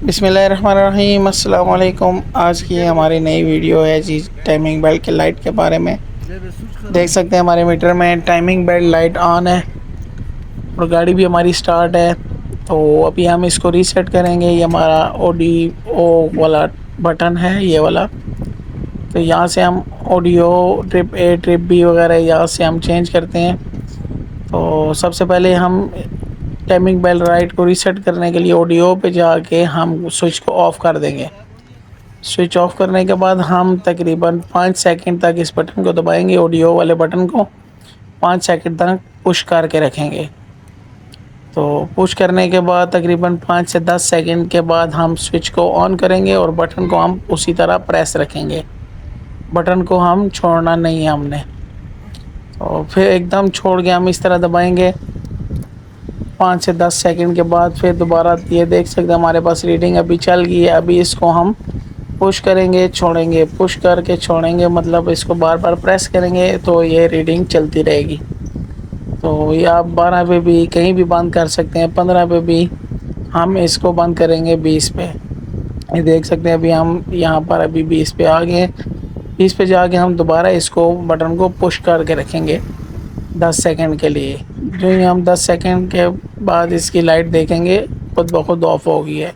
بسم اللہ الرحمن الرحیم۔ السلام علیکم۔ آج کی ہماری نئی ویڈیو ہے جی ٹائمنگ بیلٹ کے لائٹ کے بارے میں۔ دیکھ سکتے ہیں ہمارے میٹر میں ٹائمنگ بیلٹ لائٹ آن ہے اور گاڑی بھی ہماری سٹارٹ ہے۔ تو ابھی ہم اس کو ریسیٹ کریں گے۔ یہ ہمارا آڈیو والا بٹن ہے، یہ والا۔ تو یہاں سے ہم audio trip A trip B وغیرہ یہاں سے ہم چینج کرتے ہیں۔ تو سب سے پہلے ہم ٹائمنگ بیل رائٹ کو ریسیٹ کرنے کے لیے آڈیو پہ جا کے ہم سوئچ کو آف کر دیں گے۔ سوئچ آف کرنے کے بعد ہم تقریباً 5 سیکنڈ تک اس بٹن کو دبائیں گے، آڈیو والے بٹن کو 5 سیکنڈ تک پش کر کے رکھیں گے۔ تو پش کرنے کے بعد تقریباً 5 سے 10 سیکنڈ کے بعد ہم سوئچ کو آن کریں گے اور بٹن کو ہم اسی طرح پریس رکھیں گے۔ بٹن کو ہم چھوڑنا نہیں ہے ہم نے۔ تو پھر ایک دم چھوڑ کے ہم اس طرح دبائیں گے 5 سے 10 سیکنڈ کے بعد پھر دوبارہ یہ دیکھ سکتے ہیں ہمارے پاس ریڈنگ ابھی چل گئی ہے۔ ابھی اس کو ہم پش کریں گے، چھوڑیں گے، پش کر کے چھوڑیں گے، مطلب اس کو بار بار پریس کریں گے تو یہ ریڈنگ چلتی رہے گی۔ تو یہ آپ 12 پہ بھی کہیں بھی بند کر سکتے ہیں، 15 پہ بھی ہم اس کو بند کریں گے، 20 پہ۔ یہ دیکھ سکتے ہیں ابھی ہم یہاں پر ابھی 20 پہ آ گئے۔ 20 پہ جا کے ہم دوبارہ اس کو بٹن کو پش کر کے رکھیں گے 10 سیکنڈ کے لیے۔ جو ہی ہم 10 سیکنڈ کے بعد اس کی لائٹ دیکھیں گے خود بخود آف ہو گئی ہے۔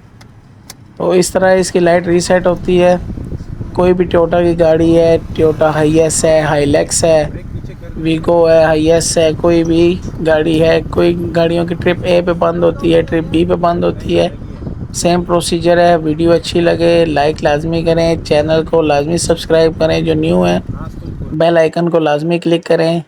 تو اس طرح اس کی لائٹ ریسیٹ ہوتی ہے۔ کوئی بھی ٹویوٹا کی گاڑی ہے، ٹویوٹا ہائیس ہے، ہائیلیکس ہے، ویگو ہے، ہائیس ہے، کوئی بھی گاڑی ہے، کوئی گاڑیوں کی ٹرپ اے پہ بند ہوتی ہے، ٹرپ بی پہ بند ہوتی ہے، سیم پروسیجر ہے۔ ویڈیو اچھی لگے لائک لازمی کریں، چینل کو لازمی سبسکرائب کریں جو نیو ہے، بیل آئیکن کو لازمی کلک کریں۔